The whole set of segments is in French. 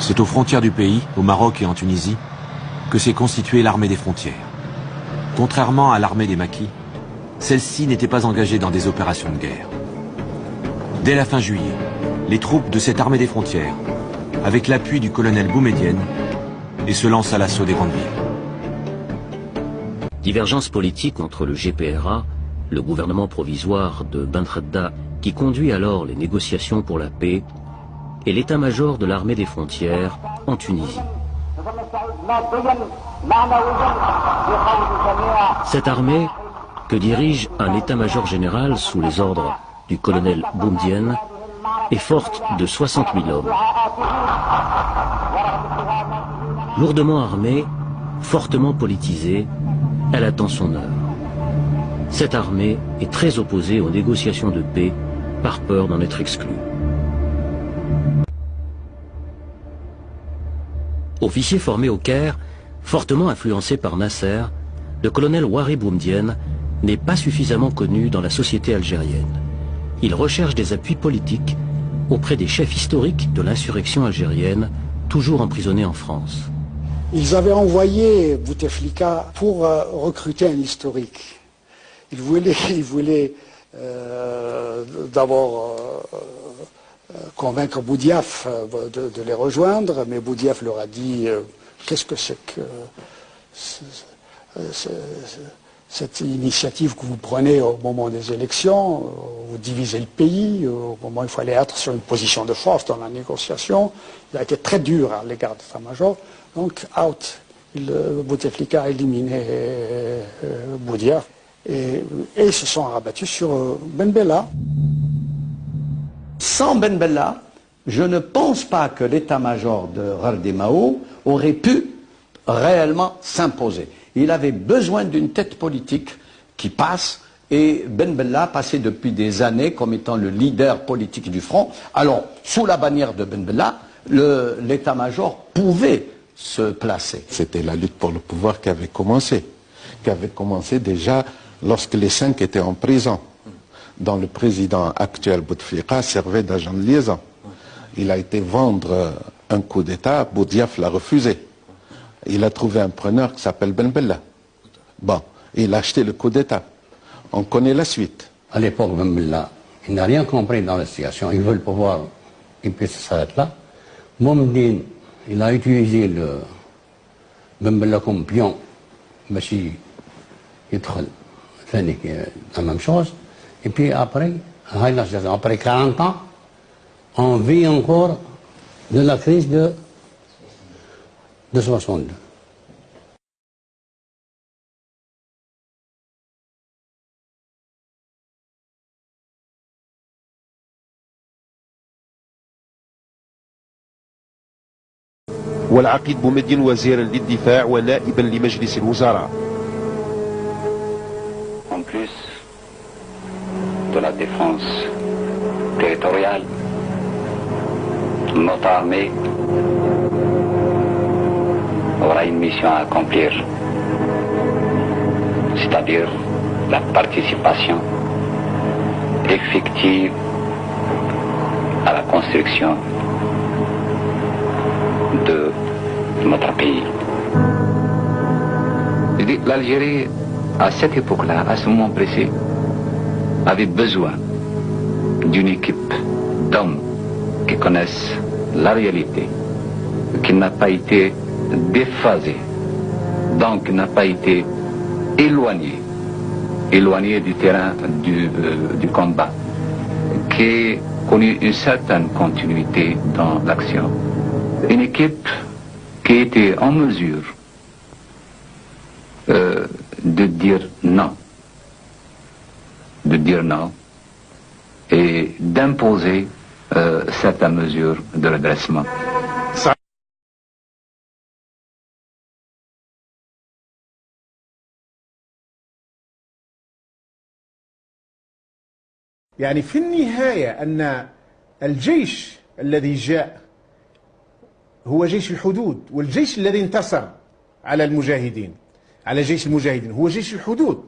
C'est aux frontières du pays, au Maroc et en Tunisie, que s'est constituée l'armée des frontières. Contrairement à l'armée des maquis, celle-ci n'était pas engagée dans des opérations de guerre. Dès la fin juillet, les troupes de cette armée des frontières, avec l'appui du colonel Boumedienne, et se lancent à l'assaut des grandes villes. Divergence politique entre le GPRA, le gouvernement provisoire de Benredda, qui conduit alors les négociations pour la paix, et l'état-major de l'armée des frontières en Tunisie. Cette armée, que dirige un état-major général sous les ordres du colonel Boumedienne, est forte de 60 000 hommes. Lourdement armée, fortement politisée, elle attend son heure. Cette armée est très opposée aux négociations de paix par peur d'en être exclue. Officier formé au Caire, fortement influencé par Nasser, le colonel Ouari Boumedienne n'est pas suffisamment connu dans la société algérienne. Il recherche des appuis politiques auprès des chefs historiques de l'insurrection algérienne, toujours emprisonnés en France. Ils avaient envoyé Bouteflika pour recruter un historique. Ils voulaient d'abord convaincre Boudiaf de les rejoindre, mais Boudiaf leur a dit qu'est-ce que c'est que cette initiative que vous prenez au moment des élections, vous divisez le pays, au moment où il fallait être sur une position de force dans la négociation. Il a été très dur à l'égard de l'état-major. Donc, out. Bouteflika a éliminé Boudiaf et ils se sont rabattus sur Ben Bella. Sans Ben Bella, je ne pense pas que l'état-major de Ghardemao aurait pu réellement s'imposer. Il avait besoin d'une tête politique qui passe, et Ben Bella passait depuis des années comme étant le leader politique du front. Alors, sous la bannière de Ben Bella, l'état-major pouvait se placer. C'était la lutte pour le pouvoir qui avait commencé déjà lorsque les 5 étaient en prison, dont le président actuel Bouteflika servait d'agent de liaison. Il a été vendre un coup d'État, Boudiaf l'a refusé. Il a trouvé un preneur qui s'appelle Ben Bella. Bon, il a acheté le coup d'État. On connaît la suite. À l'époque, Ben Bella, il n'a rien compris dans la situation. Il veut le pouvoir, il peut s'arrêter là. Boumedienne, il a utilisé le Ben Bella comme pion, mais si il la même chose. Et puis après 40 ans, on vit encore de la crise de 62. والعقيد بومدين وزيرا للدفاع ونائبا لمجلس الوزراء. En plus de la défense territoriale, notre armée aura une mission à accomplir, c'est-à-dire la participation effective à la construction de notre pays. L'Algérie, à cette époque-là, à ce moment précis, avait besoin d'une équipe d'hommes qui connaissent la réalité, qui n'a pas été déphasée, donc n'a pas été éloignée du terrain du combat, qui connu une certaine continuité dans l'action. Une équipe qui était en mesure de dire non et d'imposer certaines mesures de redressement. يعني في النهاية أن الجيش الذي جاء هو جيش الحدود، والجيش الذي انتصر على المجاهدين، على جيش المجاهدين هو جيش الحدود،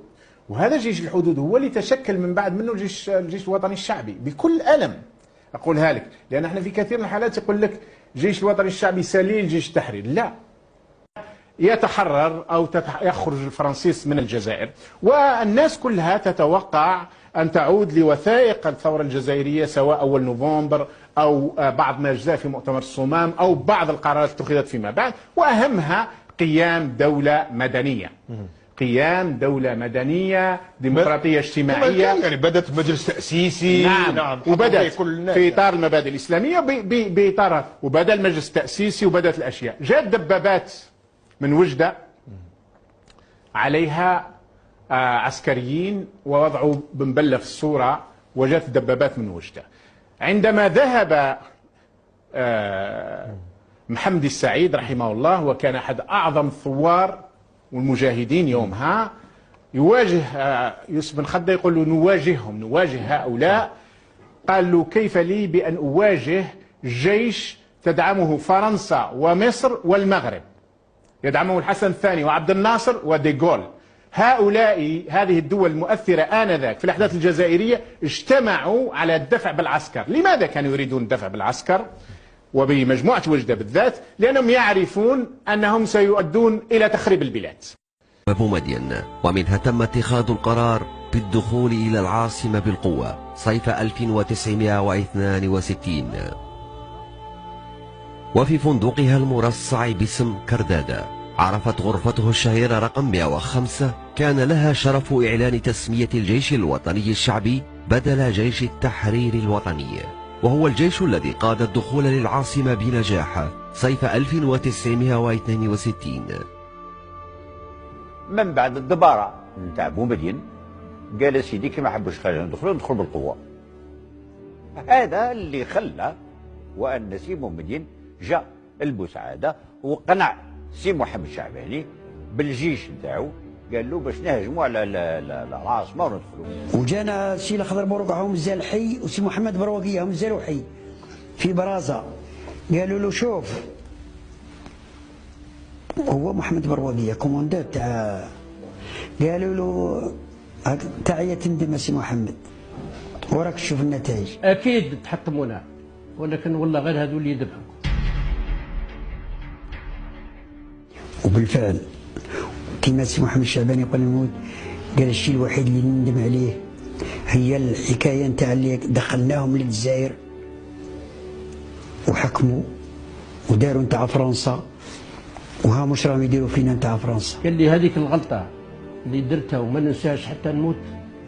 وهذا جيش الحدود هو اللي تشكل من بعد منه الجيش الوطني الشعبي بكل ألم. أقولها لك، لأن احنا في كثير من الحالات يقول لك الجيش الوطني الشعبي سليل جيش التحرير، لا، يتحرر أو يخرج الفرنسيس من الجزائر، والناس كلها تتوقع أن تعود لوثائق الثورة الجزائرية سواء أول نوفمبر أو بعض ما جاء في مؤتمر الصمام أو بعض القرارات اتخذت فيما بعد، وأهمها قيام دولة مدنية. قيام دولة مدنية ديمقراطية اجتماعية، يعني بدأت مجلس تأسيسي. نعم، وبدأت في إطار المبادئ الإسلامية بإطار، وبدأ المجلس التأسيسي وبدأت الأشياء. جاءت دبابات من وجدة عليها عسكريين ووضعوا بمبلة في الصورة، وجاءت الدبابات من وجدة. عندما ذهب محمد السعيد رحمه الله، وكان أحد أعظم الثوار والمجاهدين يومها، يواجه يوسف بن خدة، يقول له نواجههم، نواجه هؤلاء. قال له كيف لي بأن أواجه جيش تدعمه فرنسا ومصر والمغرب، يدعمه الحسن الثاني وعبد الناصر وديغول. هذه الدول المؤثرة آنذاك في الأحداث الجزائرية اجتمعوا على الدفع بالعسكر. لماذا كانوا يريدون الدفع بالعسكر وبمجموعة وجدة بالذات؟ لأنهم يعرفون أنهم سيؤدون إلى تخريب البلاد. بومدين، ومنها تم اتخاذ القرار بالدخول إلى العاصمة بالقوة صيف 1962، وفي فندقها المرصع باسم كردادة. عرفت غرفته الشهيرة رقم 105 كان لها شرف إعلان تسمية الجيش الوطني الشعبي بدل جيش التحرير الوطني، وهو الجيش الذي قاد الدخول للعاصمة بنجاح صيف 1962. من بعد الدبارة نتاع بومدين قال سيدي كي ما حبوش خلينا ندخل بالقوة. هذا اللي خلى وأن سي بومدين جاء البوسعادة وقنع سي محمد شعباني بالجيش نتاعو، قال له باش نهجموا على العاصمة وندخلوا. وجانا سي الخضر بروق هم مازال حي، وسي محمد بروقية هم مازالوا حي في برازة. قالوا له شوف، هو محمد بروقية كوموندات تاع، قالوا له تعيا تندم سي محمد وراك تشوف النتائج. اكيد تحطمونا، ولكن والله غير هذو اللي يذبحوا. وبالفعل كما سي محمد الشعباني قال الموت، قال الشيء الوحيد اللي نندم عليه هي الحكايه نتاع اللي دخلناهم للجزائر وحكموا وداروا نتاع فرنسا، وها مش راهم يديروا فينا نتاع فرنسا. قال لي هذيك الغلطه اللي درتها وما ننساهاش حتى نموت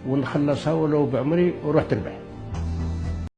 ونخلصها ولو بعمري ورحت ربح.